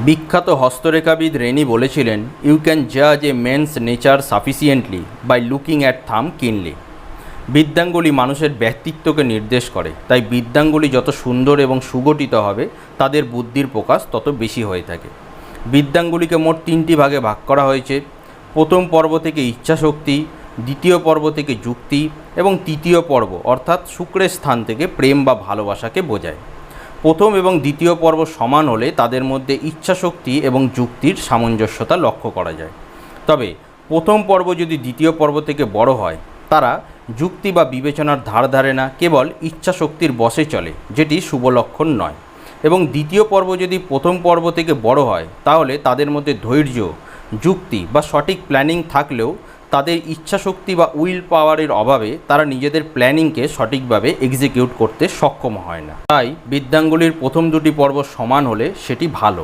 বিখ্যাত হস্তরেখাবিদ রেনি বলেছিলেন, ইউ ক্যান জাজ a man's nature sufficiently by looking at thumb keenly. বৃদ্ধাঙ্গুলি মানুষের ব্যক্তিত্বকে নির্দেশ করে, তাই বৃদ্ধাঙ্গুলি যত সুন্দর এবং সুগঠিত হবে তাদের বুদ্ধির প্রকাশ তত বেশি হয়ে থাকে। বৃদ্ধাঙ্গুলিকে মোট 3টি ভাগে ভাগ করা হয়েছে। প্রথম পর্ব থেকে ইচ্ছাশক্তি, দ্বিতীয় পর্ব থেকে যুক্তি এবং তৃতীয় পর্ব অর্থাৎ শুক্রের স্থান থেকে প্রেম বা ভালোবাসাকে বোঝায়। প্রথম এবং দ্বিতীয় পর্ব সমান হলে তাদের মধ্যে ইচ্ছাশক্তি এবং যুক্তির সামঞ্জস্যতা লক্ষ্য করা যায়। তবে প্রথম পর্ব যদি দ্বিতীয় পর্ব থেকে বড় হয়, তারা যুক্তি বা বিবেচনার ধার ধারে না, কেবল ইচ্ছাশক্তির বশে চলে, যেটি শুভ লক্ষণ নয়। এবং দ্বিতীয় পর্ব যদি প্রথম পর্ব থেকে বড় হয়, তাহলে তাদের মধ্যে ধৈর্য, যুক্তি বা সঠিক প্ল্যানিং থাকলেও তাদের ইচ্ছাশক্তি বা উইল পাওয়ারের অভাবে তারা নিজেদের প্ল্যানিংকে সঠিকভাবে এক্সিকিউট করতে সক্ষম হয় না। তাই বৃদ্ধাঙ্গুলির প্রথম দুটি পর্ব সমান হলে সেটি ভালো।